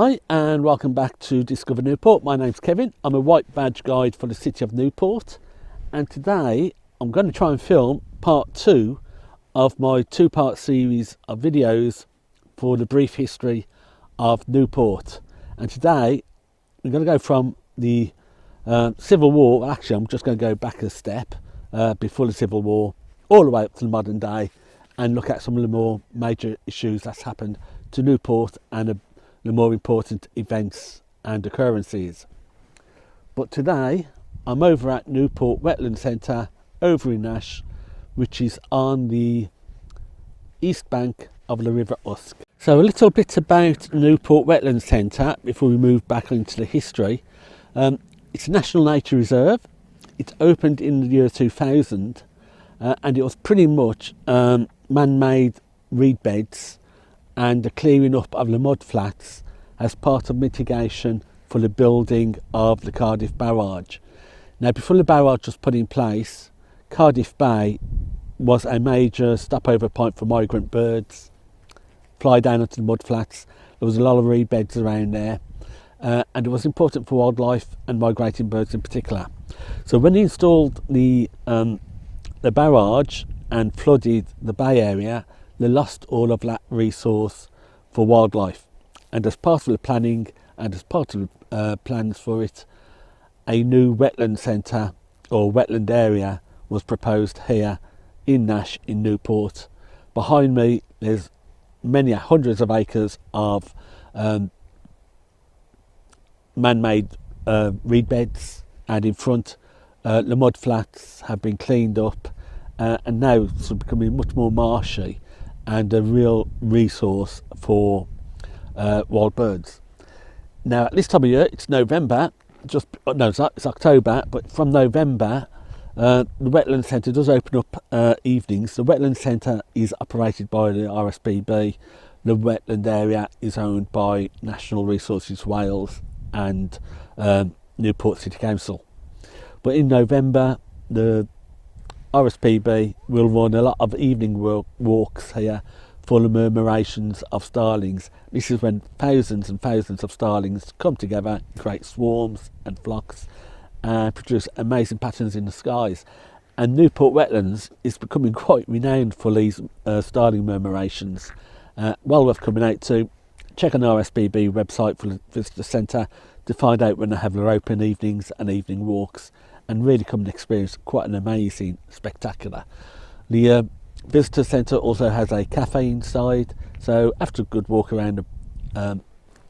Hi and welcome back to Discover Newport. My name's Kevin. I'm a white badge guide for the city of Newport, and today I'm going to try and film part 2 of my 2-part series of videos for the brief history of Newport. And today we're going to go from the Civil War. Well, actually I'm just going to go back a step before the Civil War all the way up to the modern day and look at some of the more major issues that's happened to Newport and the more important events and occurrences. But today I'm over at Newport Wetland Centre over in Nash, which is on the east bank of the River Usk. So a little bit about Newport Wetland Centre before we move back into the history. It's a National Nature Reserve. It opened in the year 2000 and it was pretty much man-made reed beds and the clearing up of the mud flats as part of mitigation for the building of the Cardiff Barrage. Now, before the barrage was put in place, Cardiff Bay was a major stopover point for migrant birds, fly down onto the mud flats. There was a lot of reed beds around there, and it was important for wildlife and migrating birds in particular. So when they installed the barrage and flooded the bay area, they lost all of that resource for wildlife. And as part of the planning and as part of the plans for it, a new wetland centre or wetland area was proposed here in Nash in Newport. Behind me there's many hundreds of acres of man-made reed beds, and in front the mud flats have been cleaned up and now it's becoming much more marshy and a real resource for wild birds. Now at this time of year it's November, it's October, but from November the Wetland Centre does open up evenings. The Wetland Centre is operated by the RSPB. The wetland area is owned by National Resources Wales and Newport City Council. But in November the RSPB will run a lot of evening walks here for the murmurations of starlings. This is when thousands and thousands of starlings come together, create swarms and flocks and produce amazing patterns in the skies. And Newport Wetlands is becoming quite renowned for these starling murmurations. Well worth coming out to. Check on the RSPB website for the visitor centre to find out when they have their open evenings and evening walks, and really come and experience quite an amazing spectacular. The visitor centre also has a cafe inside, so after a good walk around the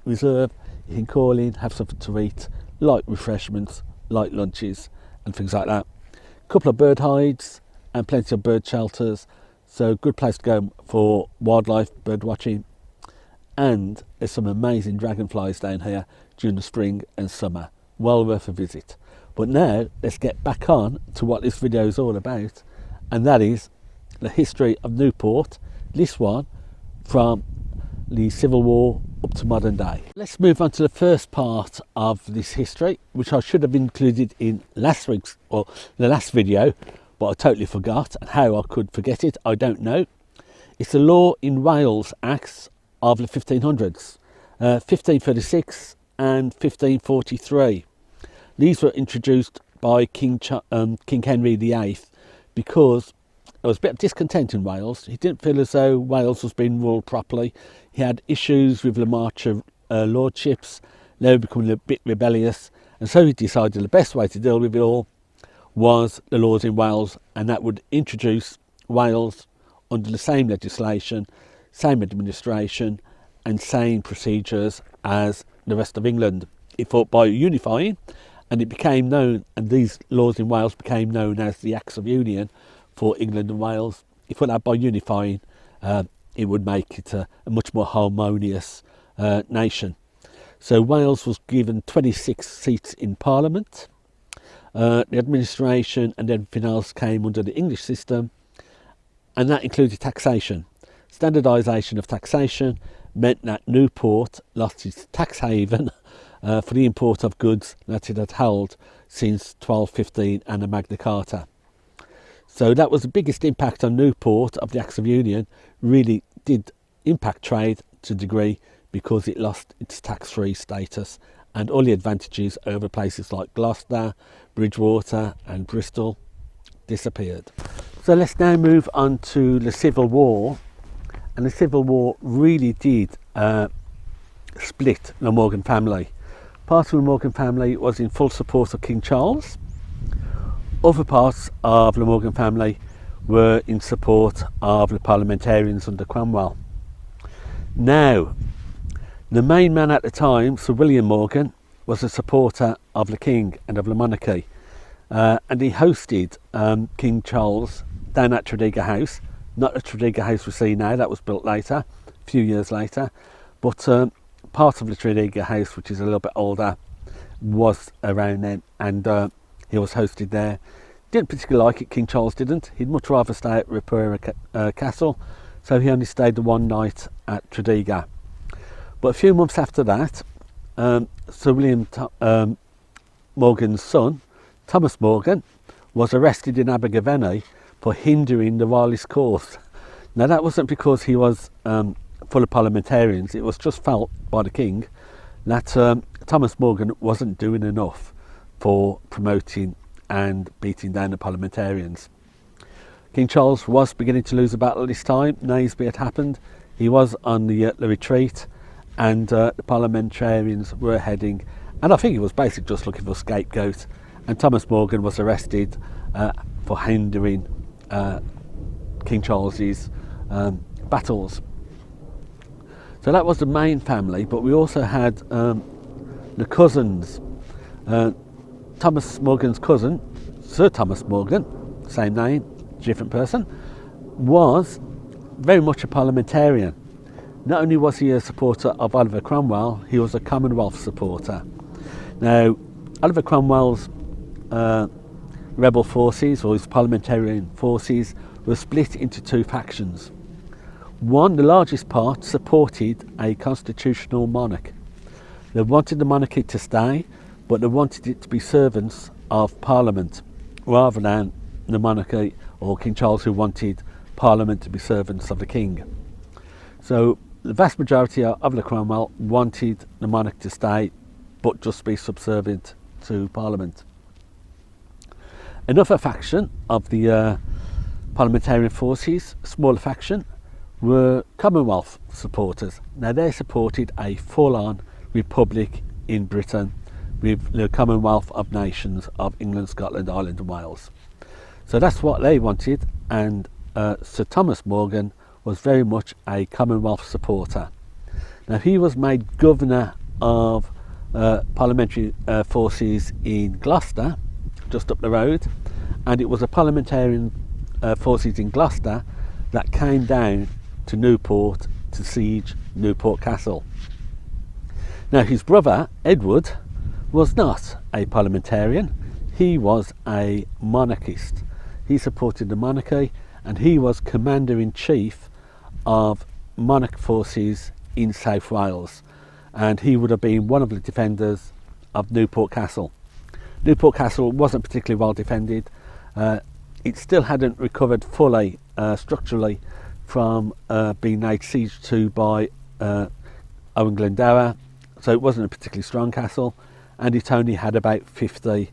reserve you can call in, have something to eat, light refreshments, light lunches and things like that. A couple of bird hides and plenty of bird shelters, so good place to go for wildlife, bird watching. And there's some amazing dragonflies down here during the spring and summer, well worth a visit. But now let's get back on to what this video is all about, and that is the history of Newport, this one from the Civil War up to modern day. Let's move on to the first part of this history, which I should have included in last week's or the last video, but I totally forgot, and how I could forget it I don't know. It's the Law in Wales Acts of the 1500s, 1536 and 1543. These were introduced by King Henry VIII because there was a bit of discontent in Wales. He didn't feel as though Wales was being ruled properly. He had issues with the march of lordships. They were becoming a bit rebellious, and so he decided the best way to deal with it all was the laws in Wales, and that would introduce Wales under the same legislation, same administration and same procedures as the rest of England. He thought by unifying, and it became known, and these laws in Wales became known as the Acts of Union for England and Wales. He thought that by unifying it would make it a much more harmonious nation. So Wales was given 26 seats in Parliament. The administration and everything else came under the English system, and that included taxation. Standardisation of taxation meant that Newport lost its tax haven for the import of goods that it had held since 1215 and the Magna Carta. So that was the biggest impact on Newport of the Acts of Union. Really did impact trade to a degree because it lost its tax-free status and all the advantages over places like Gloucester, Bridgewater and Bristol disappeared. So let's now move on to the Civil War. And the Civil War really did split the Morgan family. Part of the Morgan family was in full support of King Charles. Other parts of the Morgan family were in support of the parliamentarians under Cromwell. Now, the main man at the time, Sir William Morgan, was a supporter of the King and of the monarchy. And he hosted King Charles down at Tredegar House. Not the Tredegar House we see now, that was built later, a few years later. But part of the Tredegar House, which is a little bit older, was around then, and he was hosted there. Didn't particularly like it, King Charles didn't. He'd much rather stay at Ripura Castle, so he only stayed the one night at Tredegar. But a few months after that, Sir William Morgan's son, Thomas Morgan, was arrested in Abergavenny for hindering the royalist cause. Now that wasn't because he was full of parliamentarians, it was just felt by the King that Thomas Morgan wasn't doing enough for promoting and beating down the parliamentarians. King Charles was beginning to lose a battle this time. Naseby had happened, he was on the retreat, and the parliamentarians were heading, and I think he was basically just looking for a scapegoat, and Thomas Morgan was arrested for hindering King Charles's battles. So that was the main family, but we also had the cousins. Thomas Morgan's cousin, Sir Thomas Morgan, same name, different person, was very much a parliamentarian. Not only was he a supporter of Oliver Cromwell, he was a Commonwealth supporter. Now, Oliver Cromwell's rebel forces, or his parliamentarian forces, were split into two factions. One, the largest part, supported a constitutional monarch. They wanted the monarchy to stay, but they wanted it to be servants of Parliament, rather than the monarchy or King Charles, who wanted Parliament to be servants of the King. So the vast majority of the Cromwell wanted the monarch to stay, but just be subservient to Parliament. Another faction of the parliamentarian forces, a smaller faction, were Commonwealth supporters. Now they supported a full-on republic in Britain with the Commonwealth of Nations of England, Scotland, Ireland and Wales. So that's what they wanted, and Sir Thomas Morgan was very much a Commonwealth supporter. Now he was made governor of parliamentary forces in Gloucester, just up the road, and it was a parliamentarian forces in Gloucester that came down to Newport to siege Newport Castle. Now his brother Edward was not a parliamentarian, he was a monarchist. He supported the monarchy, and he was commander-in-chief of monarch forces in South Wales, and he would have been one of the defenders of Newport Castle. Newport Castle wasn't particularly well defended. It still hadn't recovered fully structurally from being laid siege to by Owen Glendower, so it wasn't a particularly strong castle, and it only had about 50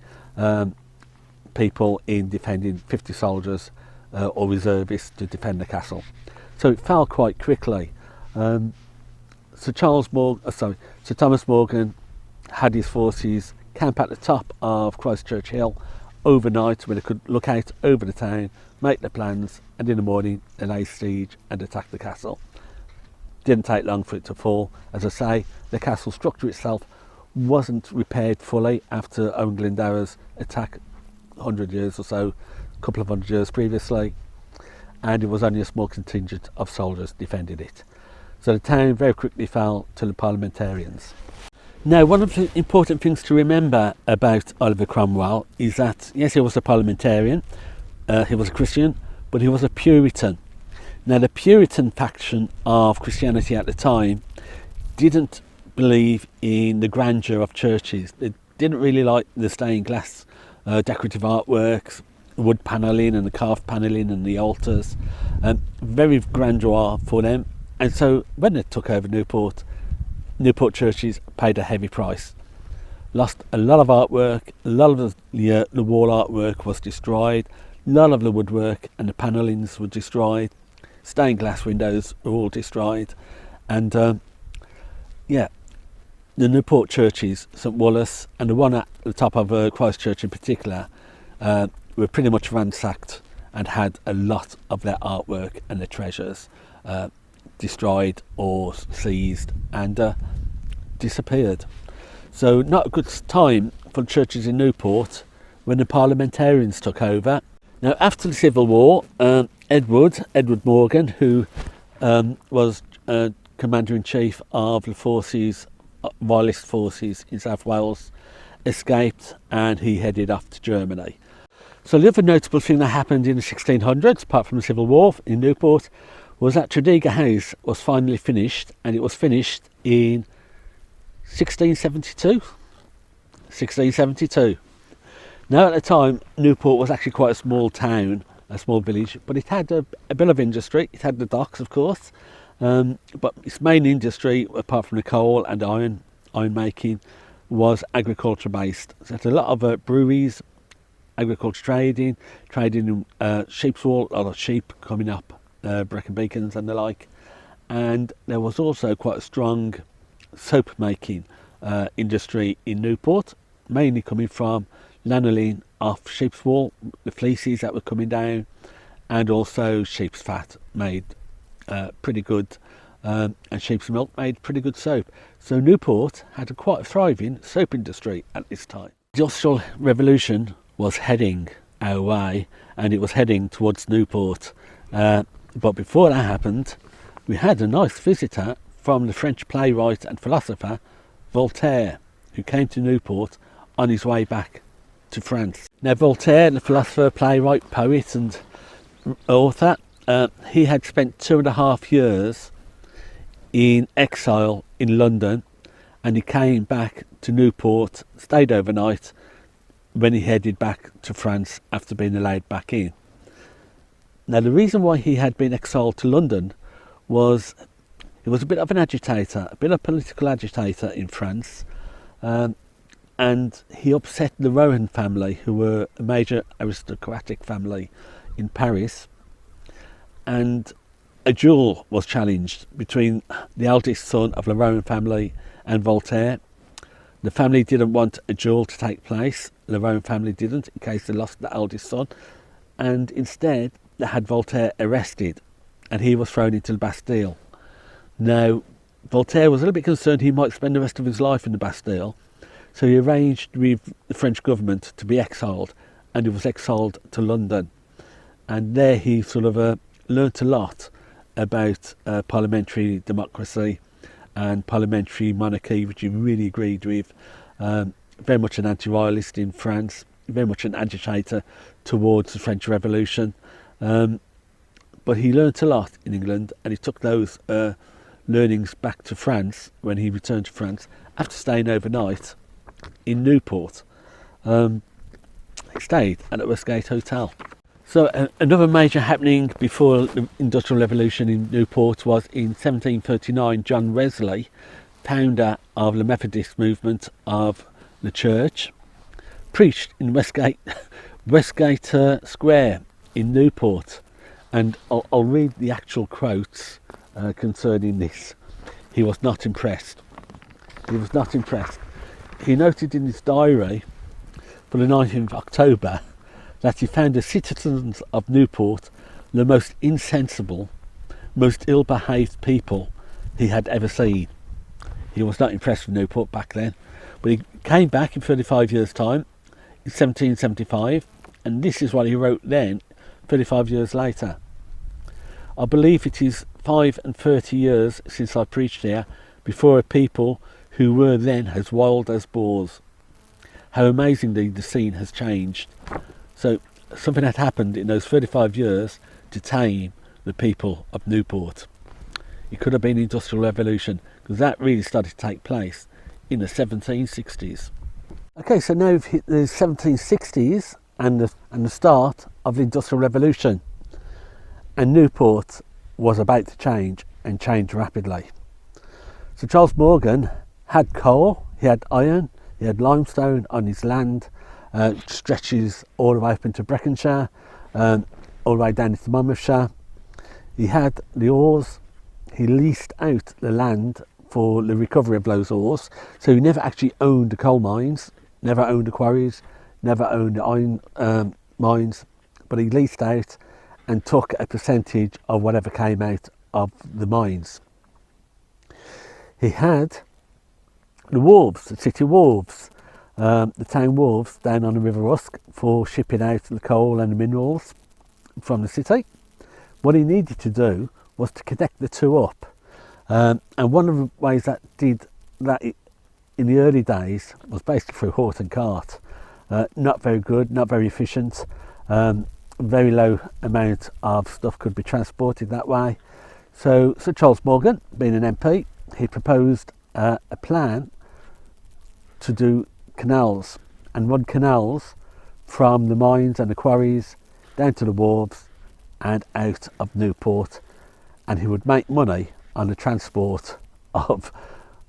people in defending, 50 soldiers or reservists to defend the castle. So it fell quite quickly. Sir Thomas Morgan had his forces camp at the top of Christchurch Hill overnight, where they could look out over the town, make their plans, and in the morning they lay siege and attack the castle. Didn't take long for it to fall. As I say, the castle structure itself wasn't repaired fully after Owen Glendower's attack 100 years or so, a couple of hundred years previously, and it was only a small contingent of soldiers defended it. So the town very quickly fell to the parliamentarians. Now, one of the important things to remember about Oliver Cromwell is that, yes, he was a parliamentarian, he was a Christian, but he was a Puritan. Now, the Puritan faction of Christianity at the time didn't believe in the grandeur of churches. They didn't really like the stained glass decorative artworks, wood panelling and the carved panelling and the altars. Very grandeur for them. And so when they took over Newport, Newport churches paid a heavy price. Lost a lot of artwork, a lot of the wall artwork was destroyed, a lot of the woodwork and the panellings were destroyed, stained glass windows were all destroyed, and yeah, the Newport churches, St Wallace and the one at the top of Christchurch in particular, were pretty much ransacked and had a lot of their artwork and their treasures destroyed or seized and disappeared. So not a good time for the churches in Newport when the parliamentarians took over. Now after the Civil War, Edward Morgan, who was Commander-in-Chief of the forces, Royalist forces in South Wales, escaped and he headed off to Germany. So the other notable thing that happened in the 1600s, apart from the Civil War in Newport, was that Tredegar House was finally finished, and it was finished in 1672. Now at the time, Newport was actually quite a small town, a small village, but it had a bit of industry. It had the docks, of course, but its main industry, apart from the coal and iron making, was agriculture based. So it had a lot of breweries, agriculture trading in sheep's wool, a lot of sheep coming up, Brecon Beacons and the like, and there was also quite a strong soap making industry in Newport, mainly coming from lanolin off sheep's wool, the fleeces that were coming down, and also sheep's fat made pretty good, and sheep's milk made pretty good soap. So Newport had a quite thriving soap industry at this time. The Industrial Revolution was heading our way, and it was heading towards Newport, but before that happened, we had a nice visitor from the French playwright and philosopher Voltaire, who came to Newport on his way back to France. Now Voltaire, the philosopher, playwright, poet and author, he had spent 2.5 years in exile in London, and he came back to Newport, stayed overnight, when he headed back to France after being allowed back in. Now the reason why he had been exiled to London was he was a bit of an agitator, a bit of a political agitator in France, and he upset the Rohan family, who were a major aristocratic family in Paris, and a duel was challenged between the eldest son of the Rohan family and Voltaire. The family didn't want a duel to take place, the Rohan family didn't, in case they lost the eldest son, and instead they had Voltaire arrested and he was thrown into the Bastille. Now Voltaire was a little bit concerned he might spend the rest of his life in the Bastille, so he arranged with the French government to be exiled, and he was exiled to London, and there he sort of learnt a lot about parliamentary democracy and parliamentary monarchy, which he really agreed with. Very much an anti-royalist in France, very much an agitator towards the French Revolution, but he learnt a lot in England, and he took those learnings back to France when he returned to France after staying overnight in Newport. He stayed at the Westgate Hotel. So another major happening before the Industrial Revolution in Newport was in 1739, John Wesley, founder of the Methodist movement of the church, preached in Westgate Square in Newport, and I'll read the actual quotes concerning this. He was not impressed. He was not impressed. He noted in his diary for the 19th of October that he found the citizens of Newport the most insensible, most ill-behaved people he had ever seen. He was not impressed with Newport back then, but he came back in 35 years' time, in 1775, and this is what he wrote then, 35 years later. I believe it is 35 years since I preached here before a people who were then as wild as boars. How amazingly the scene has changed. So something had happened in those 35 years to tame the people of Newport. It could have been the Industrial Revolution, because that really started to take place in the 1760s. Okay, so now we've hit the 1760s and the start of the Industrial Revolution, and Newport was about to change, and change rapidly. So Charles Morgan had coal, he had iron, he had limestone on his land, stretches all the way up into Breconshire, all the way down into Monmouthshire. He had the ores, he leased out the land for the recovery of those ores, so he never actually owned the coal mines, never owned the quarries, never owned the iron mines, but he leased out and took a percentage of whatever came out of the mines. He had the wharves, the city wharves, the town wharves down on the River Usk for shipping out the coal and the minerals from the city. What he needed to do was to connect the two up. And one of the ways that did that in the early days was basically through horse and cart. Not very good, not very efficient. Very low amount of stuff could be transported that way. So Sir Charles Morgan, being an MP, he proposed a plan to do canals and run canals from the mines and the quarries down to the wharves and out of Newport, and he would make money on the transport of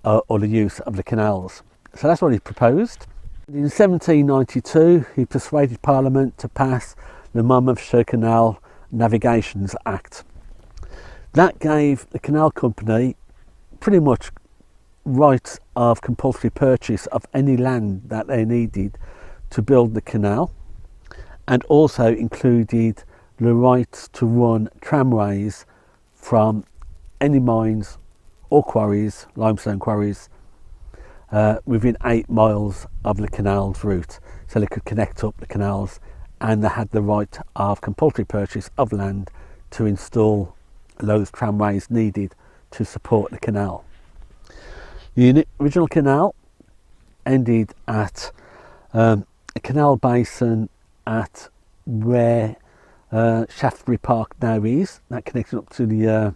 or the use of the canals. So that's what he proposed. In 1792 he persuaded Parliament to pass the Monmouthshire Canal Navigations Act. That gave the canal company pretty much rights of compulsory purchase of any land that they needed to build the canal, and also included the rights to run tramways from any mines or quarries, limestone quarries, within 8 miles of the canal's route, so they could connect up the canals, and they had the right of compulsory purchase of land to install those tramways needed to support the canal. The original canal ended at a canal basin at where Shaftesbury Park now is, that connected up to the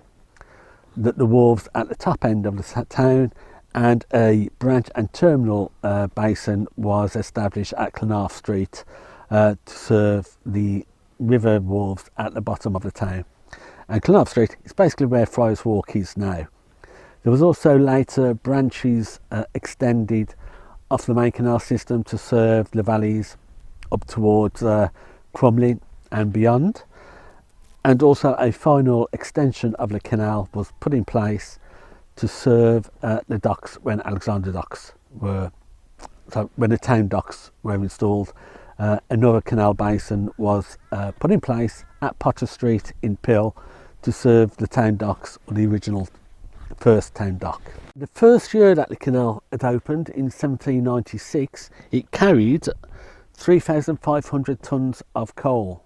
wharves at the top end of the town, and a branch and terminal basin was established at Clonarf Street to serve the river wharves at the bottom of the town. And Clonarf Street is basically where Friars Walk is now. There was also later branches extended off the main canal system to serve the valleys up towards Crumlin and beyond, and also a final extension of the canal was put in place to serve the docks when Alexandra docks were, so when the town docks were installed. Another canal basin was put in place at Potter Street in Pill to serve the town docks, or the original first town dock. The first year that the canal had opened in 1796, it carried 3,500 tonnes of coal,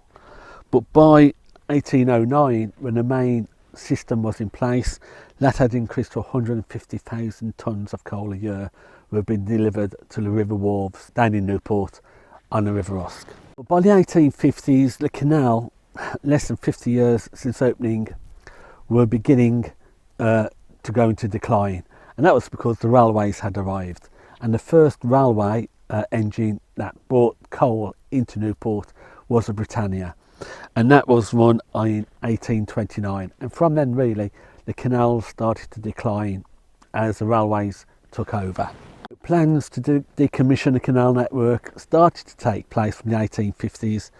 but by 1809, when the main system was in place, that had increased to 150,000 tonnes of coal a year were being delivered to the river wharves down in Newport on the River Usk. But by the 1850s, the canal, less than 50 years since opening, were beginning to go into decline, and that was because the railways had arrived, and the first railway engine that brought coal into Newport was the Britannia, and that was run in 1829, and from then really the canal started to decline as the railways took over. Plans to decommission the canal network started to take place from the 1850s.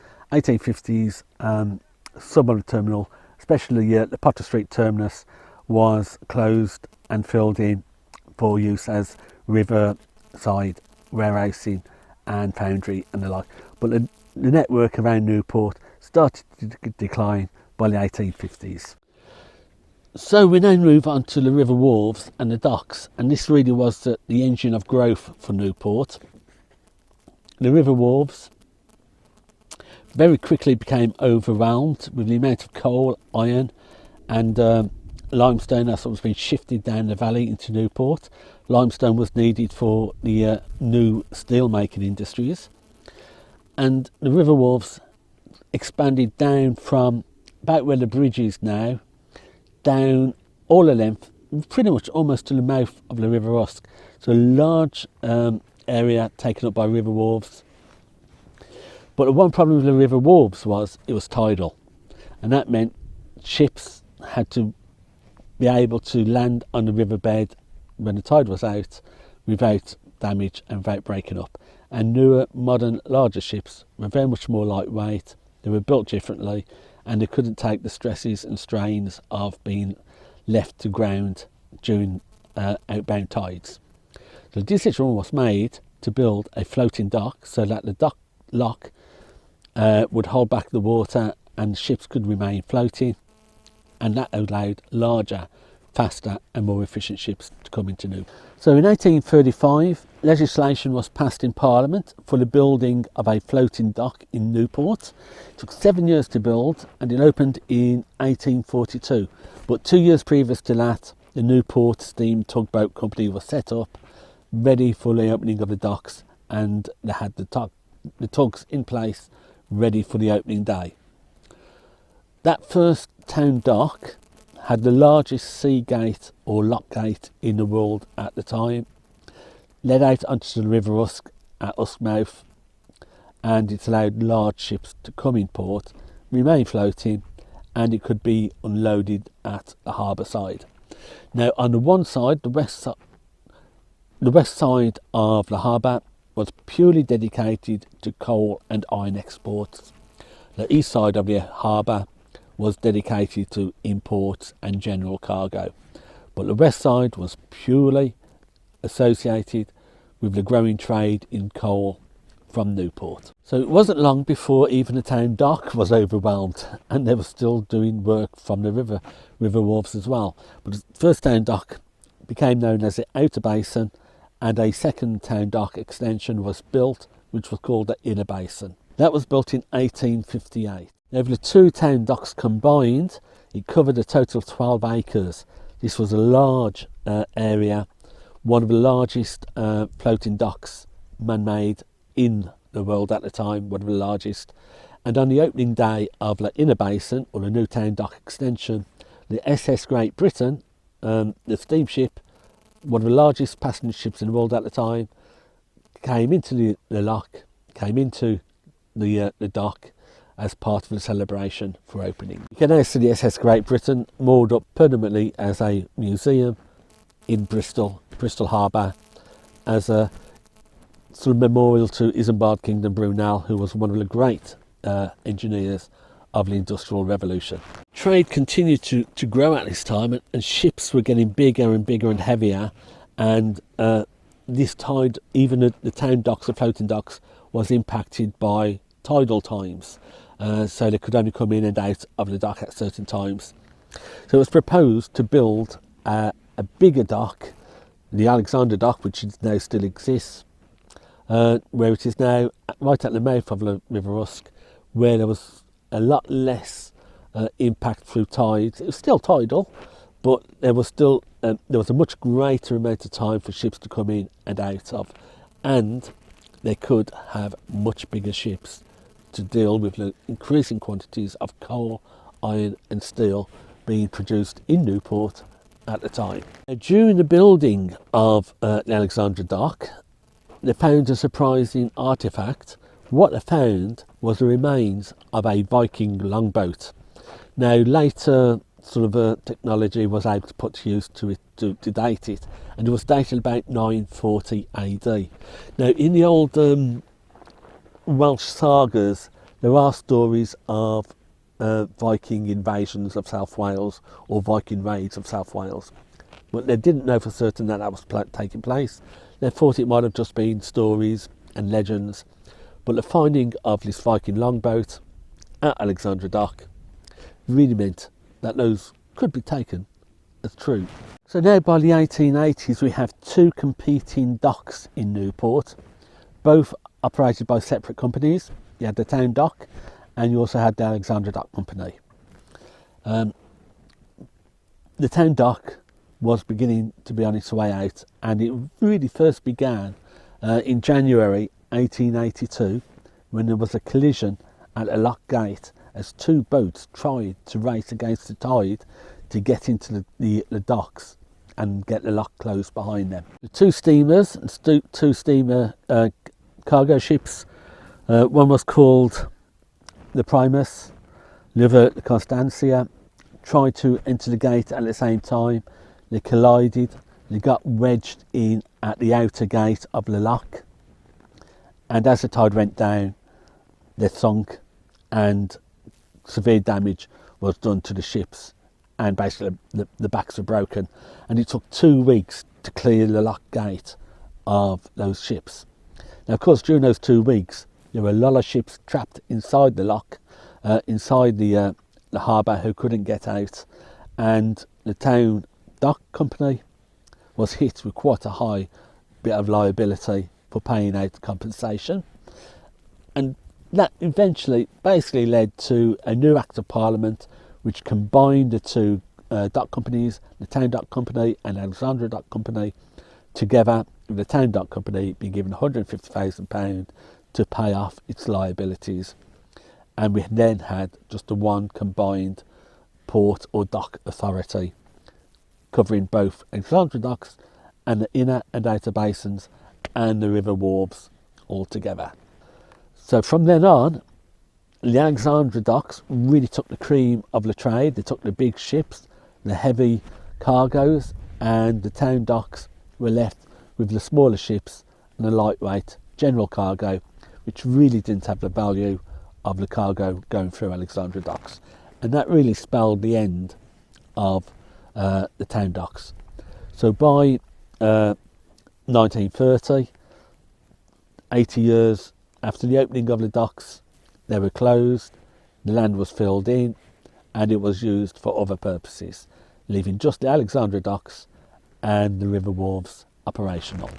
Some of the terminal, especially the Potter Street terminus, was closed and filled in for use as riverside warehousing and foundry and the like. But the network around Newport started to decline by the 1850s. So we now move on to the river wharves and the docks, and this really was the engine of growth for Newport. The river wharves very quickly became overwhelmed with the amount of coal, iron and limestone that was being shifted down the valley into Newport. Limestone was needed for the new steel making industries, and the river wharves expanded down from about where the bridge is now, down all the length, pretty much almost to the mouth of the River Usk. So a large area taken up by river wharves. But the one problem with the river wharves was it was tidal, and that meant ships had to be able to land on the riverbed when the tide was out without damage and without breaking up. And newer, modern, larger ships were very much more lightweight, they were built differently, and they couldn't take the stresses and strains of being left to ground during outbound tides. So the decision was made to build a floating dock so that the dock lock would hold back the water and ships could remain floating, and that allowed larger, faster and more efficient ships to come into Newport. So in 1835 legislation was passed in Parliament for the building of a floating dock in Newport. It took 7 years to build and it opened in 1842, but 2 years previous to that the Newport Steam Tugboat Company was set up, ready for the opening of the docks, and they had the tugs in place ready for the opening day. That first town dock had the largest sea gate or lock gate in the world at the time, led out onto the River Usk at Uskmouth, and it allowed large ships to come in port, remain floating, and it could be unloaded at the harbour side. Now on the one side, the west side of the harbour was purely dedicated to coal and iron exports. The east side of the harbour was dedicated to imports and general cargo, but the west side was purely associated with the growing trade in coal from Newport. So it wasn't long before even the town dock was overwhelmed, and they were still doing work from the river wharves as well. But the first town dock became known as the Outer Basin, and a second town dock extension was built, which was called the Inner Basin. That was built in 1858. Over the two town docks combined, it covered a total of 12 acres. This was a large area, one of the largest floating docks man-made in the world at the time, one of the largest. And on the opening day of the Inner Basin, or the new town dock extension, the SS Great Britain, the steamship, one of the largest passenger ships in the world at the time, came into the lock, came into the dock as part of the celebration for opening. You can now see the SS Great Britain moored up permanently as a museum in Bristol Harbour, as a sort of memorial to Isambard Kingdom Brunel, who was one of the great engineers of the Industrial Revolution. Trade continued to grow at this time, and ships were getting bigger and bigger and heavier, and this tide, even the town docks, the floating docks, was impacted by tidal times, so they could only come in and out of the dock at certain times. So it was proposed to build a bigger dock, the Alexander Dock, which now still exists, where it is now right at the mouth of the River Usk, where there was a lot less impact through tides. It was still tidal, but there was a much greater amount of time for ships to come in and out of, and they could have much bigger ships to deal with the increasing quantities of coal, iron and steel being produced in Newport at the time. During the building of the Alexandra Dock, they found a surprising artefact. What they found was the remains of a Viking longboat. Now later sort of technology was able to put to use to date it, and it was dated about 940 AD. Now in the old Welsh sagas there are stories of Viking invasions of South Wales or Viking raids of South Wales, but they didn't know for certain that was taking place. They thought it might have just been stories and legends, but the finding of this Viking longboat at Alexandra Dock really meant that those could be taken as true. So now by the 1880s we have two competing docks in Newport, both operated by separate companies. You had the town dock and you also had the Alexandra Dock Company. The town dock was beginning to be on its way out, and it really first began in January 1882 when there was a collision at a lock gate as two boats tried to race against the tide to get into the docks and get the lock closed behind them. The two steamers and two steamer cargo ships, one was called the Primus, the other the Constancia, tried to enter the gate at the same time. They collided, They got wedged in at the outer gate of the lock, and as the tide went down, they sunk, and severe damage was done to the ships, and basically the backs were broken, and it took 2 weeks to clear the lock gate of those ships. Now, of course, during those 2 weeks, there were a lot of ships trapped inside the lock, inside the harbour, who couldn't get out, and the town dock company was hit with quite a high bit of liability for paying out compensation. And that eventually basically led to a new Act of Parliament which combined the two dock companies, the Town Dock Company and Alexandra Dock Company, together, with the Town Dock Company being given £150,000 to pay off its liabilities. And we then had just the one combined port or dock authority, covering both Alexandra docks and the inner and outer basins and the river wharves all together. So from then on, the Alexandra docks really took the cream of the trade. They took the big ships, the heavy cargoes, and the town docks were left with the smaller ships and the lightweight general cargo, which really didn't have the value of the cargo going through Alexandra docks. And that really spelled the end of the town docks. So by 1930, 80 years after the opening of the docks, they were closed, the land was filled in, and it was used for other purposes, leaving just the Alexandra docks and the river wharves operational.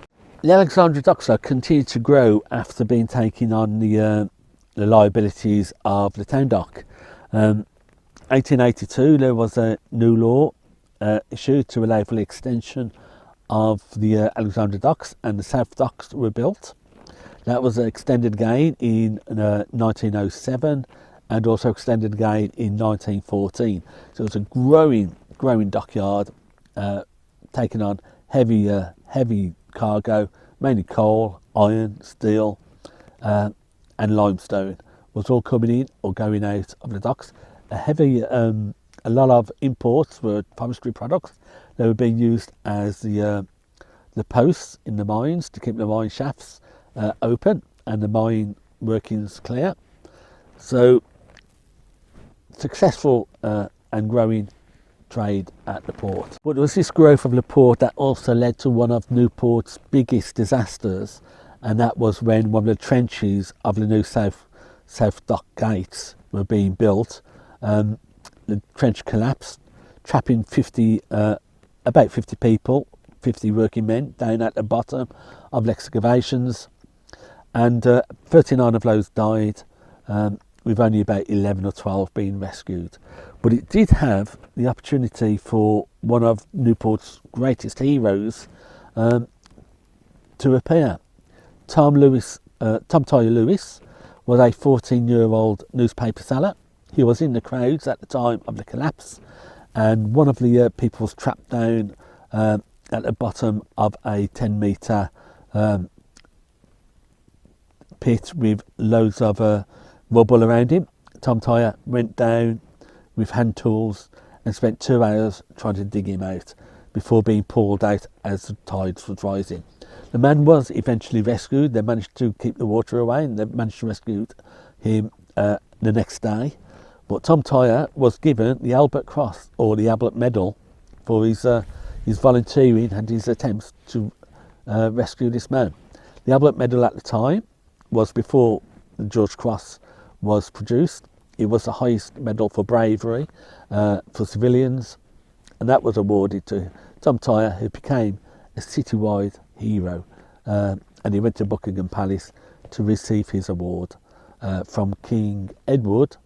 The Alexandra docks continued to grow after being taken on the liabilities of the town dock. 1882, there was a new law issued to allow for the extension of the Alexandra docks, and the South docks were built. That was extended again in 1907 and also extended again in 1914. So it was a growing dockyard, taking on heavy cargo, mainly coal, iron, steel, and limestone was all coming in or going out of the docks. A lot of imports were forestry products. They were being used as the posts in the mines to keep the mine shafts open and the mine workings clear. So successful and growing trade at the port. But it was this growth of the port that also led to one of Newport's biggest disasters, and that was when one of the trenches of the new South Dock gates were being built. The trench collapsed, trapping about 50 people, 50 working men down at the bottom of the excavations, and 39 of those died, with only about 11 or 12 being rescued. But it did have the opportunity for one of Newport's greatest heroes to appear. Tom Tyler Lewis was a 14-year-old newspaper seller. He was in the crowds at the time of the collapse, and one of the people was trapped down at the bottom of a 10-metre pit with loads of rubble around him. Tom Tyler went down with hand tools and spent 2 hours trying to dig him out before being pulled out as the tides was rising. The man was eventually rescued. They managed to keep the water away, and they managed to rescue him the next day. But Tom Tyler was given the Albert Cross, or the Albert Medal, for his volunteering and his attempts to rescue this man. The Albert Medal at the time was before the George Cross was produced. It was the highest medal for bravery for civilians, and that was awarded to Tom Tyler, who became a citywide hero, and he went to Buckingham Palace to receive his award from King Edward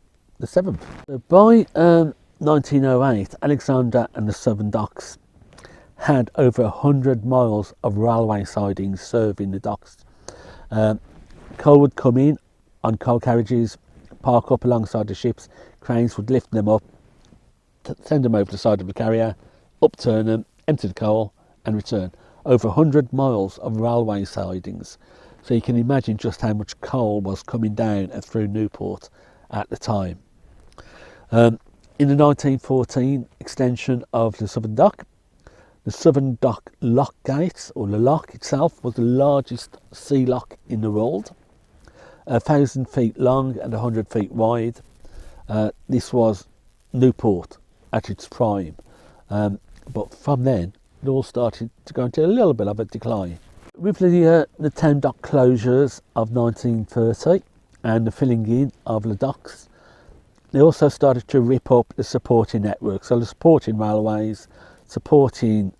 VII. So by 1908, Alexandra and the Southern Docks had over 100 miles of railway sidings serving the docks. Coal would come in on coal carriages, park up alongside the ships. Cranes would lift them up, send them over the side of the carrier, upturn them, empty the coal and return. Over 100 miles of railway sidings. So you can imagine just how much coal was coming down and through Newport at the time. In the 1914 extension of the Southern Dock, The southern dock lock gate, or the lock itself, was the largest sea lock in the world, 1,000 feet long and 100 feet wide. This was Newport at its prime, but from then it all started to go into a little bit of a decline. With the town dock closures of 1930 and the filling in of the docks, they also started to rip up the supporting network. So the supporting railways, supporting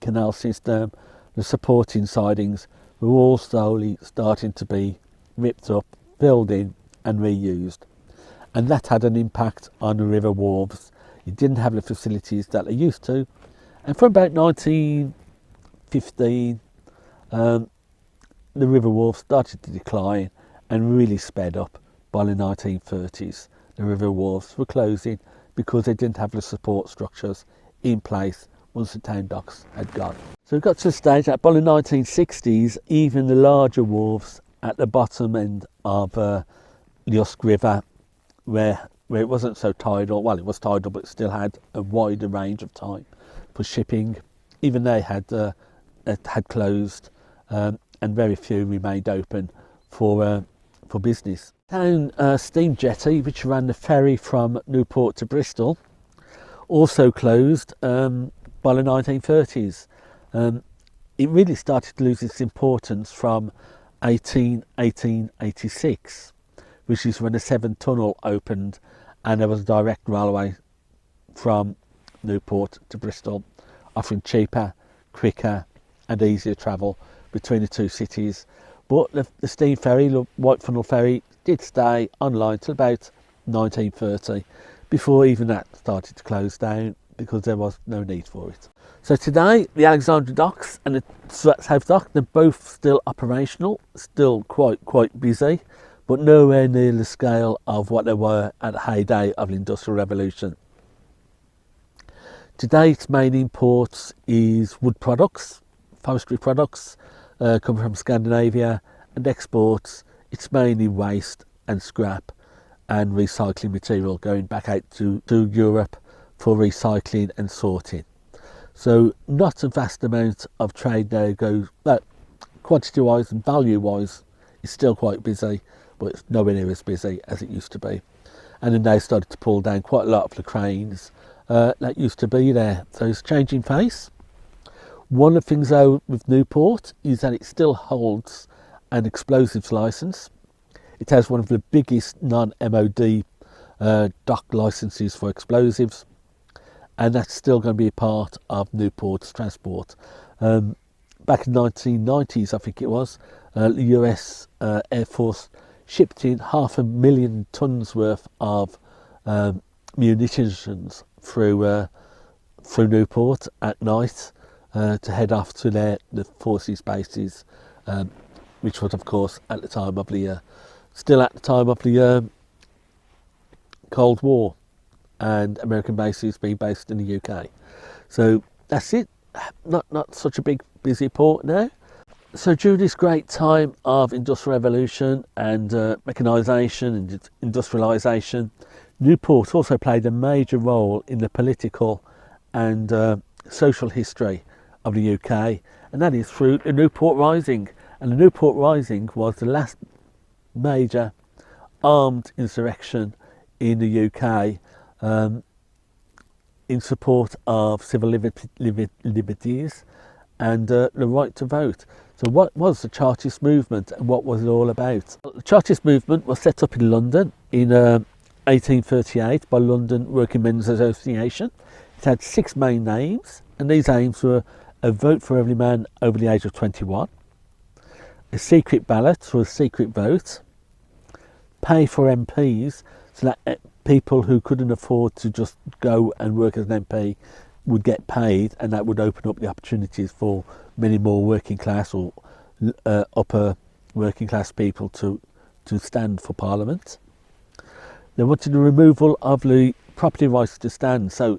canal system, the supporting sidings were all slowly starting to be ripped up, filled in and reused. And that had an impact on the river wharves. It didn't have the facilities that they used to. And from about 1915, the river wharves started to decline and really sped up by the 1930s. The river wharves were closing because they didn't have the support structures in place once the town docks had gone. So we got to the stage that by the 1960s, even the larger wharves at the bottom end of the Usk River, where it wasn't so tidal, well, it was tidal, but it still had a wider range of time for shipping. Even they had closed, and very few remained open for business. Town steam jetty, which ran the ferry from Newport to Bristol, also closed by the 1930s. It really started to lose its importance from 1886, which is when the Severn Tunnel opened and there was a direct railway from Newport to Bristol, offering cheaper, quicker and easier travel between the two cities. But the steam ferry, the White Funnel Ferry, did stay online till about 1930, before even that started to close down because there was no need for it. So today, the Alexandra Docks and the South Dock, they're both still operational, still quite busy, but nowhere near the scale of what they were at the heyday of the Industrial Revolution. Today, its main imports is wood products, forestry products, come from Scandinavia, and exports, it's mainly waste and scrap and recycling material going back out to Europe for recycling and sorting. So not a vast amount of trade now goes, but quantity wise and value wise, it's still quite busy, but it's nowhere near as busy as it used to be. And then they started to pull down quite a lot of the cranes that used to be there. So it's changing face. One of the things though with Newport is that it still holds an explosives license. It has one of the biggest non-MOD dock licenses for explosives, and that's still going to be a part of Newport's transport. Back in the 1990s, I think it was, the US Air Force shipped in 500,000 tons worth of munitions through Newport at night to head off to the forces bases, which was of course at the time of the Cold War, and American bases being based in the UK. So that's it. Not such a big busy port now. So during this great time of industrial revolution and mechanisation and industrialisation, Newport also played a major role in the political and social history of the UK, and that is through the Newport Rising. And the Newport Rising was the last major armed insurrection in the UK in support of civil liberties and the right to vote. So what was the Chartist movement and what was it all about? The Chartist movement was set up in London in 1838 by London Working Men's Association. It had 6 main aims, and these aims were a vote for every man over the age of 21, a secret ballot or a secret vote, pay for MPs so that people who couldn't afford to just go and work as an MP would get paid, and that would open up the opportunities for many more working class or upper working class people to stand for Parliament. They wanted the removal of the property rights to stand. So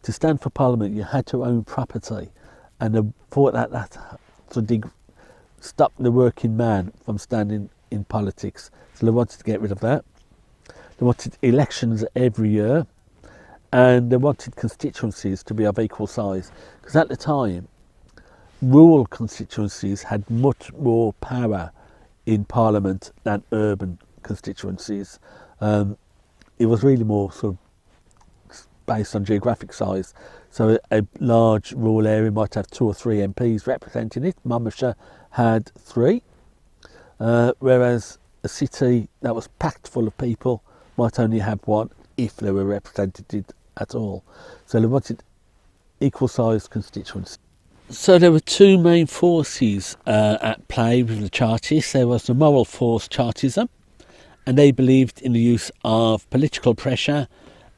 to stand for Parliament you had to own property, and they thought that sort of stopped the working man from standing in politics. So they wanted to get rid of that. They wanted elections every year, and they wanted constituencies to be of equal size, because at the time rural constituencies had much more power in Parliament than urban constituencies. It was really more sort of based on geographic size. So a large rural area might have 2 or 3 MPs representing it. Monmouthshire had 3, whereas a city that was packed full of people might only have 1 if they were represented at all. So they wanted equal sized constituencies. So there were 2 main forces at play with the Chartists. There was the moral force Chartism, and they believed in the use of political pressure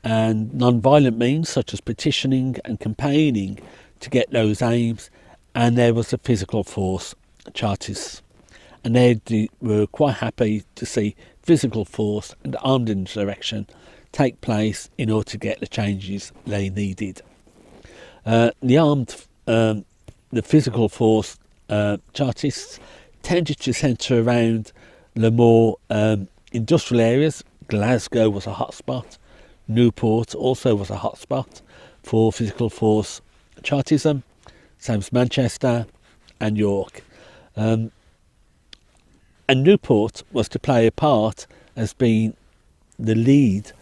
and non-violent means such as petitioning and campaigning to get those aims. And there was the physical force Chartists, and they were quite happy to see physical force and armed insurrection take place in order to get the changes they needed. The physical force Chartists tended to centre around the more industrial areas. Glasgow was a hotspot. Newport also was a hotspot for physical force Chartism, same as Manchester and York. And Newport was to play a part as being the lead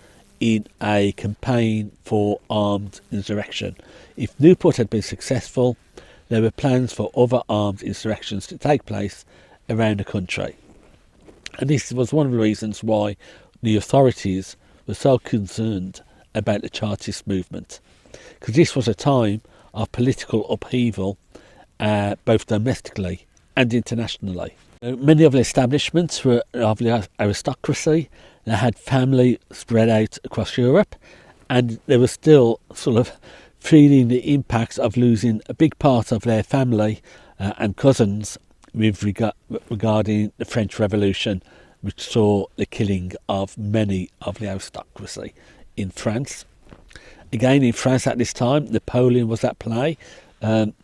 in a campaign for armed insurrection. If Newport had been successful, there were plans for other armed insurrections to take place around the country. And this was one of the reasons why the authorities were so concerned about the Chartist movement, because this was a time of political upheaval, both domestically and internationally. Many of the establishments were of the aristocracy. They had family spread out across Europe, and they were still sort of feeling the impacts of losing a big part of their family and cousins regarding the French Revolution, which saw the killing of many of the aristocracy in France. Again, in France at this time, Napoleon was at play, attacking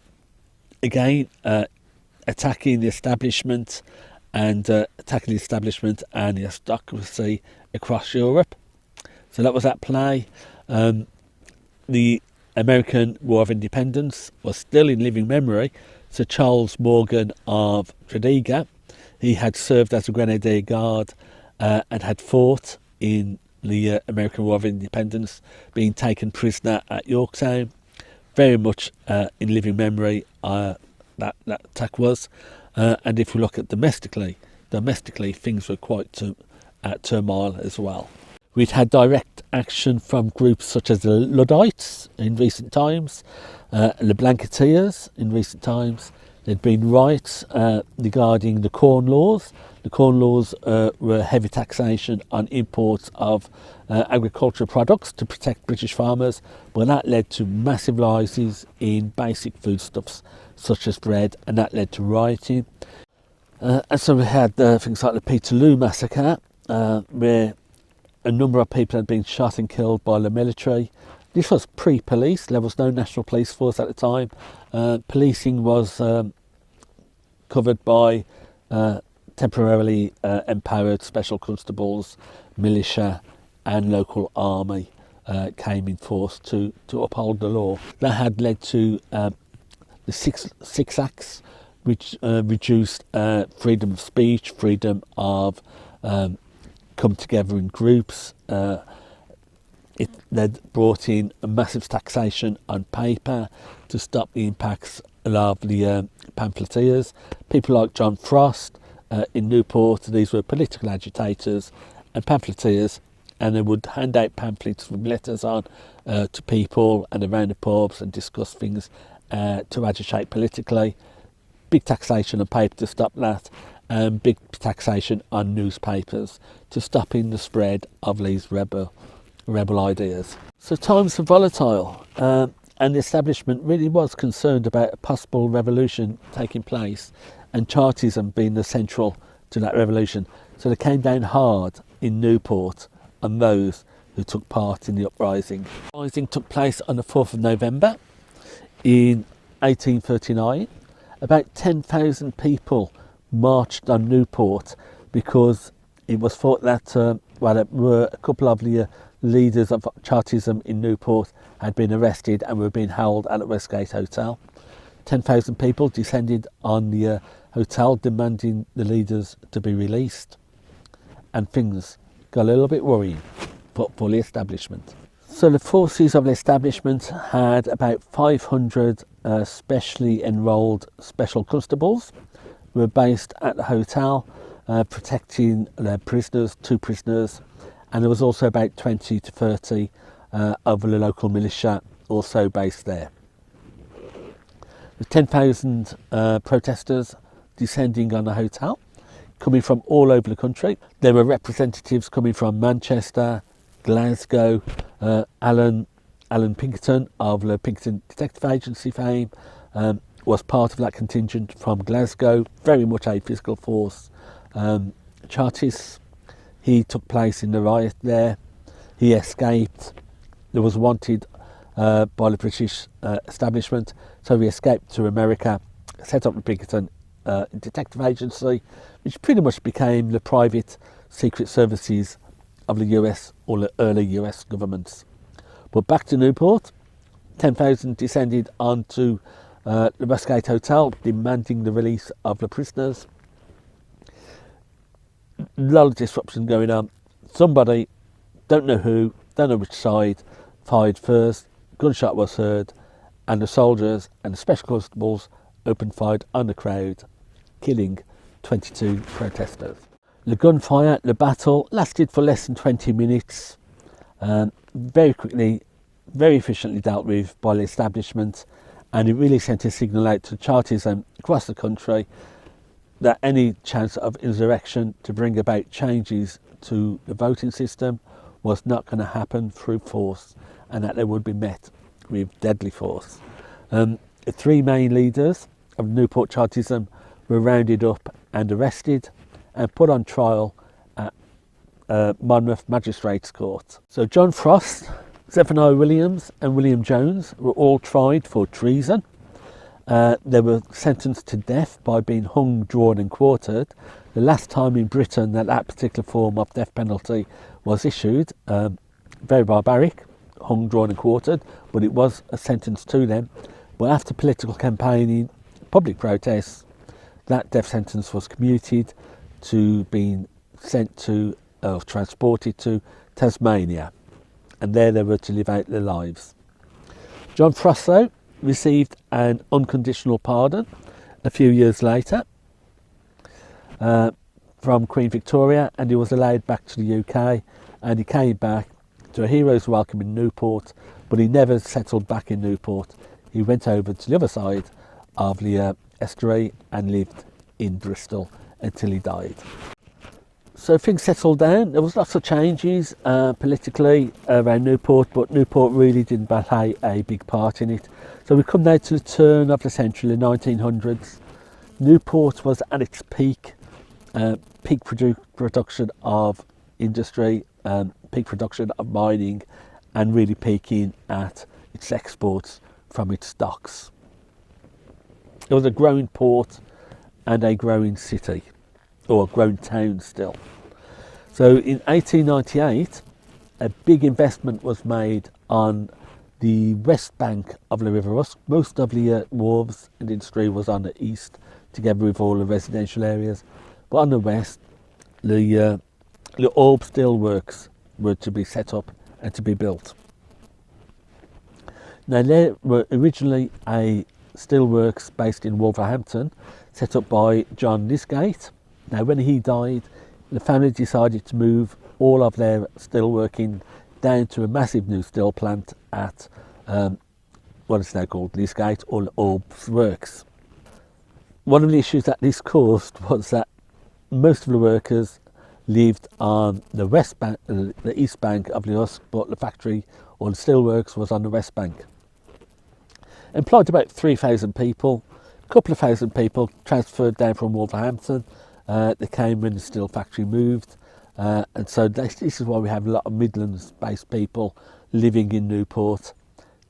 the establishment and the aristocracy across Europe. So that was at play. The American War of Independence was still in living memory. Sir Charles Morgan of Tredegar, he had served as a Grenadier Guard and had fought in the American War of Independence, being taken prisoner at Yorktown. Very much in living memory that attack was. And if we look at domestically things were quite at turmoil as well. We'd had direct action from groups such as the Luddites in recent times, the Blanketeers in recent times. There'd been riots regarding the Corn Laws. The Corn Laws were heavy taxation on imports of agricultural products to protect British farmers, but that led to massive rises in basic foodstuffs such as bread, and that led to rioting. And so we had things like the Peterloo massacre, where a number of people had been shot and killed by the military. This was pre-police. There was no national police force at the time. Policing was covered by temporarily empowered special constables, militia and local army came in force to uphold the law. That had led to the six acts, which reduced freedom of speech, freedom of come together in groups. It brought in a massive taxation on paper to stop the impacts of the pamphleteers. People like John Frost in Newport, these were political agitators and pamphleteers, and they would hand out pamphlets with letters on to people and around the pubs and discuss things to agitate politically. Big taxation on paper to stop that, and big taxation on newspapers to stopping the spread of these rebel ideas. So times were volatile, and the establishment really was concerned about a possible revolution taking place, and Chartism being the central to that revolution. So they came down hard in Newport on those who took part in the uprising. The uprising took place on the 4th of November in 1839. About 10,000 people marched on Newport because it was thought that there were a couple of the leaders of Chartism in Newport had been arrested and were being held at the Westgate Hotel. 10,000 people descended on the hotel demanding the leaders to be released, and things got a little bit worrying for the establishment. So the forces of the establishment had about 500 specially enrolled special constables who were based at the hotel protecting their prisoners, 2 prisoners, and there was also about 20 to 30 of the local militia also based there. With 10,000 protesters descending on the hotel, coming from all over the country. There were representatives coming from Manchester, Glasgow. Alan Pinkerton of the Pinkerton Detective Agency fame was part of that contingent from Glasgow, very much a physical force. Chartist, he took place in the riot there. He escaped. There was wanted by the British establishment, so he escaped to America, set up the Pinkerton Detective Agency, which pretty much became the private secret services of the US or the early US governments. But back to Newport, 10,000 descended onto the Westgate Hotel demanding the release of the prisoners. A lot of disruption going on. Somebody, don't know who, don't know which side, fired first. Gunshot was heard, and the soldiers and the special constables opened fire on the crowd, killing 22 protesters. The gunfire, the battle, lasted for less than 20 minutes. Very quickly, very efficiently dealt with by the establishment, and it really sent a signal out to Chartism across the country that any chance of insurrection to bring about changes to the voting system was not going to happen through force, and that they would be met with deadly force. The 3 main leaders of Newport Chartism were rounded up and arrested and put on trial at Monmouth Magistrates Court. So John Frost, Zephaniah Williams and William Jones were all tried for treason. They were sentenced to death by being hung, drawn and quartered. The last time in Britain that particular form of death penalty was issued, very barbaric, hung, drawn and quartered, but it was a sentence to them. But after political campaigning, public protests, that death sentence was commuted to being sent to, transported to Tasmania, and there they were to live out their lives. John Frost, though, received an unconditional pardon a few years later from Queen Victoria, and he was allowed back to the UK, and he came back to a hero's welcome in Newport, but he never settled back in Newport. He went over to the other side of the estuary and lived in Bristol until he died. So things settled down. There was lots of changes politically around Newport, but Newport really didn't play a big part in it. So we come now to the turn of the century, the 1900s. Newport was at its peak, production of industry, peak production of mining, and really peaking at its exports from its docks. It was a growing port and a growing city, or a growing town still. So in 1898, a big investment was made on the west bank of the River Usk. Most of the wharves and industry was on the east, together with all the residential areas. But on the west, the Orb Steel Works were to be set up and to be built. Now, there were originally a steelworks based in Wolverhampton, set up by John Lisgate. Now, when he died, the family decided to move all of their steelworking down to a massive new steel plant at what is now called Lisgate, or Orbs Works. One of the issues that this caused was that most of the workers lived on the west bank, the east bank of the Usk, but the factory or the steelworks was on the west bank. Employed about 3,000 people. A couple of thousand people transferred down from Wolverhampton. They came when the steel factory moved, and so this is why we have a lot of Midlands-based people living in Newport.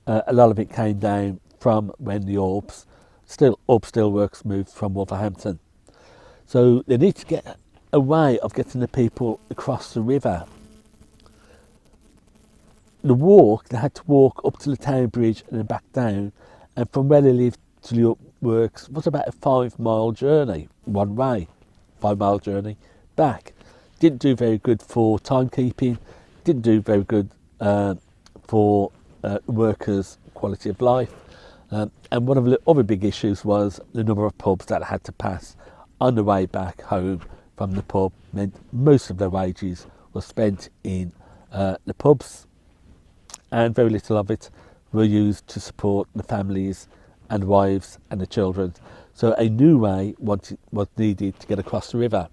A lot of it came down from when the Orb Steelworks moved from Wolverhampton. So they need to get a way of getting the people across the river the walk, they had to walk up to the town bridge and then back down, and from where they lived to the works was about a 5 mile journey one way, 5 mile journey back. Didn't do very good for timekeeping, didn't do very good for workers' quality of life, and one of the other big issues was the number of pubs that had to pass on the way back home from the pub. Meant most of their wages were spent in the pubs, and very little of it were used to support the families and wives and the children. So a new way was needed to get across the river,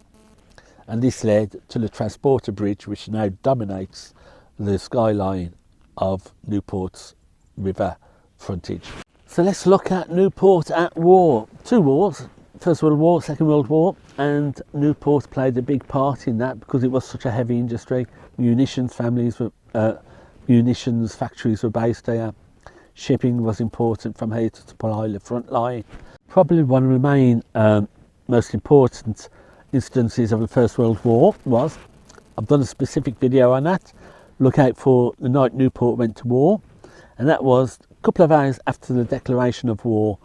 and this led to the transporter bridge, which now dominates the skyline of Newport's river frontage. So let's look at Newport at war. Two wars, First World War, Second World War, and Newport played a big part in that because it was such a heavy industry. Munitions factories were based here. Shipping was important from here to supply the front line. Probably one of the main most important instances of the First World War was, I've done a specific video on that, look out for the night Newport went to war, and that was a couple of hours after the declaration of war.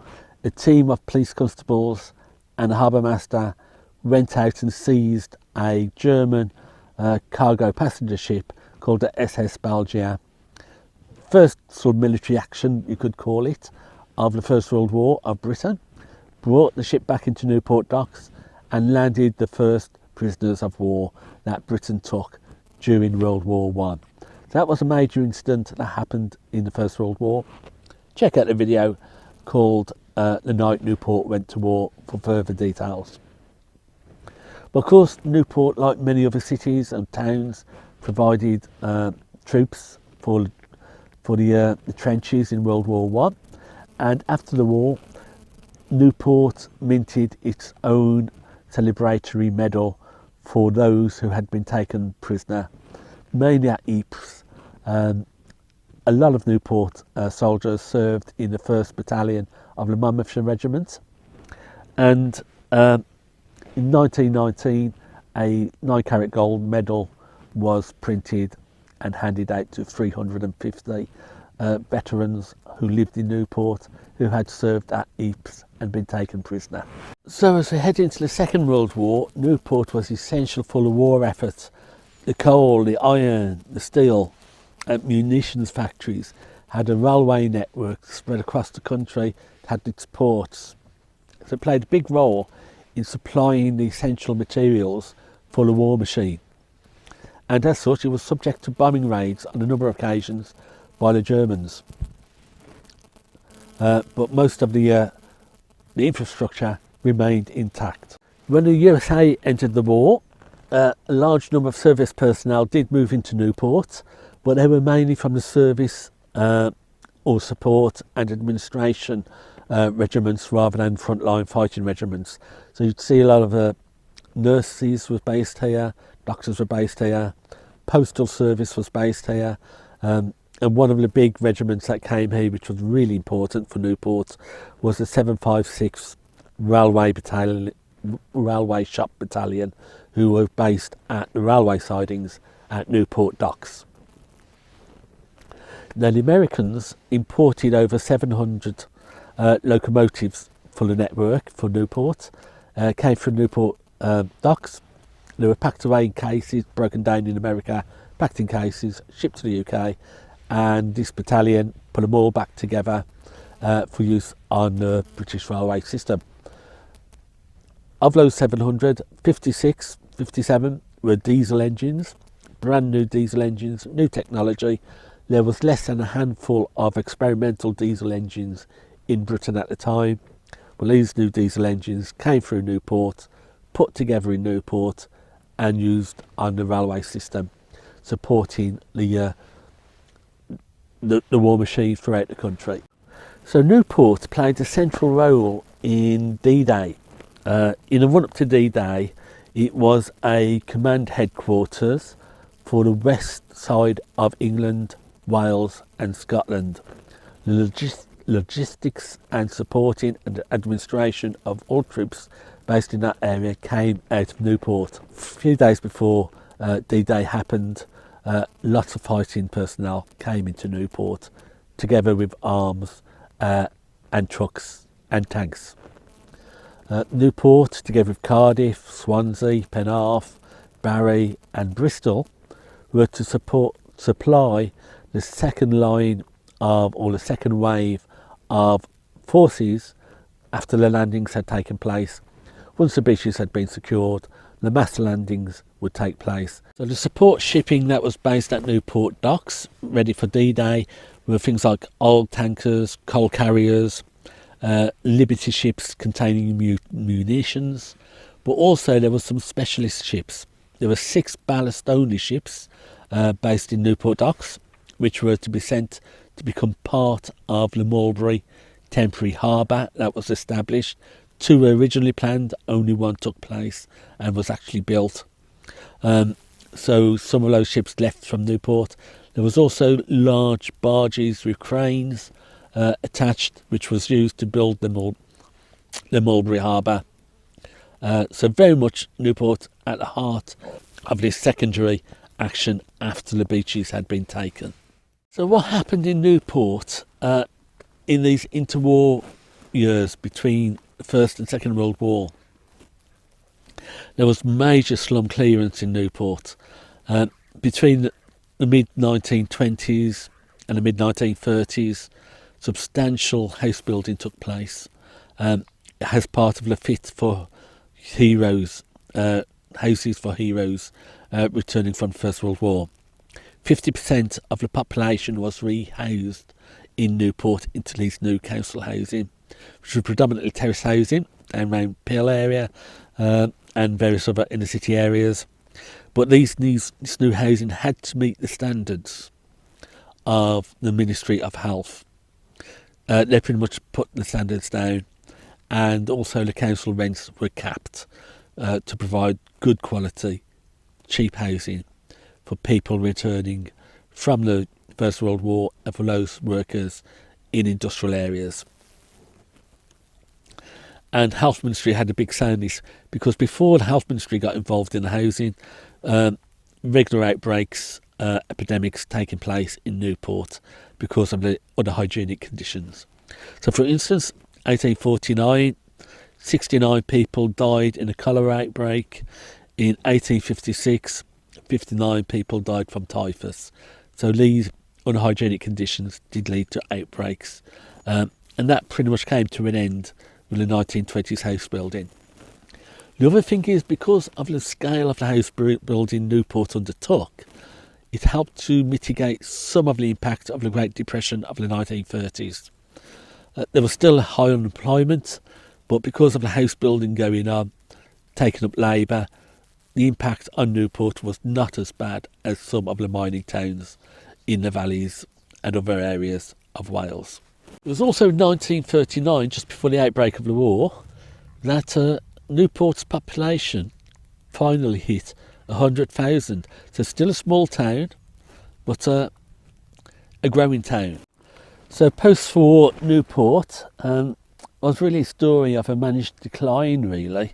A team of police constables and the harbour master went out and seized a German cargo passenger ship called the SS Belgia. First sort of military action, you could call it, of the First World War of Britain. Brought the ship back into Newport docks and landed the first prisoners of war that Britain took during World War I. So that was a major incident that happened in the First World War. Check out the video called The Night Newport Went to War for further details. But of course, Newport, like many other cities and towns, provided troops for the trenches in World War I. And after the war, Newport minted its own celebratory medal for those who had been taken prisoner, mainly at Ypres. A lot of Newport soldiers served in the 1st Battalion of the Monmouthshire Regiment, and in 1919 a 9-carat gold medal was printed and handed out to 350 veterans who lived in Newport who had served at Ypres and been taken prisoner. So as we head into the Second World War, Newport was essential for the war effort. The coal, the iron, the steel, munitions factories had a railway network spread across the country, had its ports. So it played a big role in supplying the essential materials for the war machine. And as such, it was subject to bombing raids on a number of occasions by the Germans. But most of the infrastructure remained intact. When the USA entered the war, a large number of service personnel did move into Newport, but they were mainly from the service or support and administration regiments rather than frontline fighting regiments. So you'd see a lot of nurses were based here, doctors were based here, postal service was based here, and one of the big regiments that came here, which was really important for Newport, was the 756 Railway Shop Battalion, who were based at the railway sidings at Newport docks. Now the Americans imported over 700 locomotives for the network for Newport, came from Newport docks. They were packed away in cases, broken down in America, packed in cases, shipped to the UK, and this battalion put them all back together for use on the British railway system. Of those 700, 57 were diesel engines, brand new diesel engines, new technology. There was less than a handful of experimental diesel engines in Britain at the time. Well, these new diesel engines came through Newport, put together in Newport and used on the railway system, supporting the war machine throughout the country. So Newport played a central role in D-Day. In the run-up to D-Day, it was a command headquarters for the west side of England, Wales and Scotland. The logistics and supporting and administration of all troops based in that area came out of Newport. A few days before D-Day happened, lots of fighting personnel came into Newport, together with arms and trucks and tanks. Newport, together with Cardiff, Swansea, Penarth, Barry and Bristol, were to supply the second line of, or the second wave of forces after the landings had taken place. Once the beaches had been secured, the mass landings would take place. So the support shipping that was based at Newport docks, ready for D-Day, were things like oil tankers, coal carriers, Liberty ships containing munitions, but also there were some specialist ships. There were 6 ballast-only ships based in Newport docks, which were to be sent to become part of the Mulberry temporary harbour that was established. 2 were originally planned, only 1 took place and was actually built. So some of those ships left from Newport. There was also large barges with cranes attached, which was used to build the Mulberry harbour. So very much Newport at the heart of this secondary action after the beaches had been taken. So what happened in Newport in these interwar years between the First and Second World War? There was major slum clearance in Newport. Between the mid-1920s and the mid-1930s, substantial house building took place as part of the Fit for Heroes, houses for heroes returning from the First World War. 50% of the population was rehoused in Newport into these new council housing, which was predominantly terrace housing around Peel area and various other inner city areas. But this new housing had to meet the standards of the Ministry of Health. They pretty much put the standards down, and also the council rents were capped to provide good quality, cheap housing for people returning from the First World War and for those workers in industrial areas. And Health Ministry had a big say in this, because before the Health Ministry got involved in the housing, regular outbreaks, epidemics taking place in Newport because of the other hygienic conditions. So for instance, 1849, 69 people died in a cholera outbreak. In 1856, 59 people died from typhus. So these unhygienic conditions did lead to outbreaks, and that pretty much came to an end with the 1920s house building. The other thing is, because of the scale of the house building Newport undertook, it helped to mitigate some of the impact of the Great Depression of the 1930s. There was still high unemployment, but because of the house building going on, taking up labour, the impact on Newport was not as bad as some of the mining towns in the valleys and other areas of Wales. It was also 1939, just before the outbreak of the war, that Newport's population finally hit 100,000. So still a small town, but a growing town. So post-war Newport was really a story of a managed decline, really.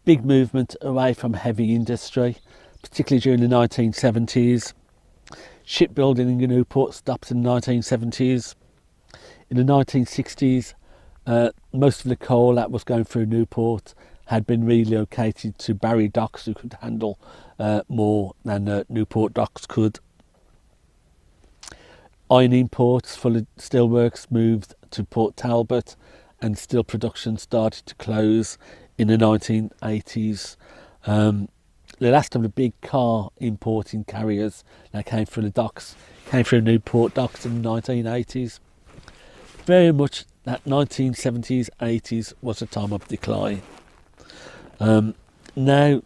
Big movement away from heavy industry, particularly during the 1970s. Shipbuilding in Newport stopped in the 1970s. In the 1960s, most of the coal that was going through Newport had been relocated to Barry docks, who could handle more than Newport docks could. Iron imports for the steelworks moved to Port Talbot, and steel production started to close in the 1980s. The last of the big car importing carriers that came through the docks came through Newport docks in the 1980s. Very much that 1970s, 80s was a time of decline. Now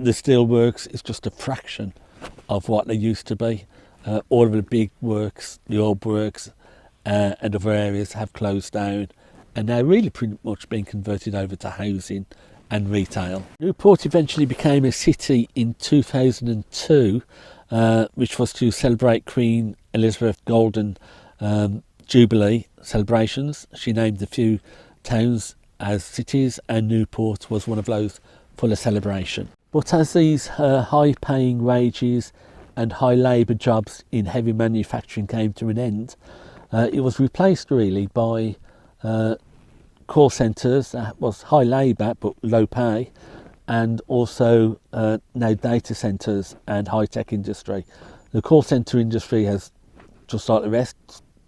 the steelworks is just a fraction of what they used to be. All of the big works, the old works and other areas have closed down, and they're really pretty much being converted over to housing and retail. Newport eventually became a city in 2002, which was to celebrate Queen Elizabeth Golden Jubilee celebrations. She named a few towns as cities, and Newport was one of those for the celebration. But as these high paying wages and high labour jobs in heavy manufacturing came to an end, it was replaced really by call centres that was high labour but low pay, and also now data centres and high-tech industry. The call centre industry has, just like the rest,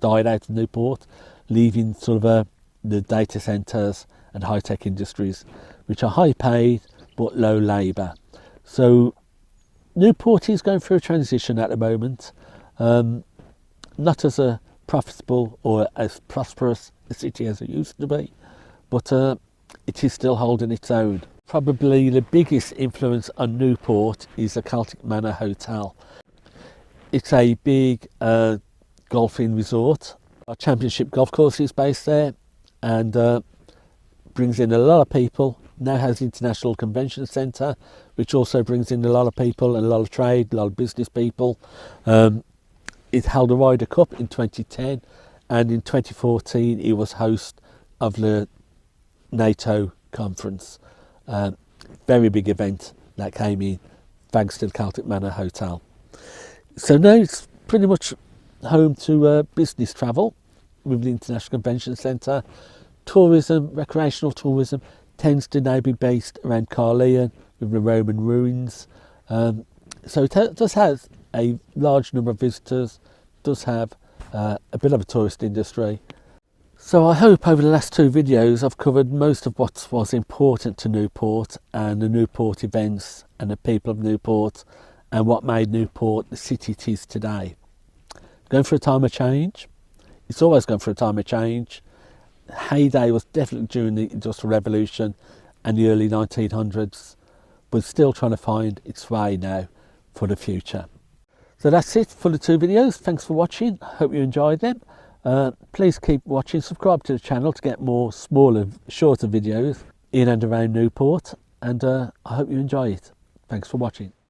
died out of Newport, leaving sort of the data centres and high-tech industries, which are high paid but low labour. So Newport is going through a transition at the moment, not as a profitable or as prosperous a city as it used to be, but it is still holding its own. Probably the biggest influence on Newport is the Celtic Manor Hotel. It's a big golfing resort. Our championship golf course is based there, and brings in a lot of people. Now has International Convention Centre, which also brings in a lot of people and a lot of trade, a lot of business people. It held a Ryder Cup in 2010, and in 2014 it was host of the NATO conference. Very big event that came in thanks to the Celtic Manor Hotel. So now it's pretty much home to business travel with the International Convention Centre. Tourism, recreational tourism, tends to now be based around Caerleon with the Roman ruins. So it does have a large number of visitors, does have a bit of a tourist industry. So I hope over the last two videos I've covered most of what was important to Newport and the Newport events and the people of Newport and what made Newport the city it is today. Going through a time of change. It's always going through a time of change. Heyday was definitely during the Industrial Revolution and the early 1900s, but still trying to find its way now for the future. So that's it for the two videos. Thanks for watching. Hope you enjoyed them. Please keep watching, subscribe to the channel to get more smaller, shorter videos in and around Newport, and I hope you enjoy it. Thanks for watching.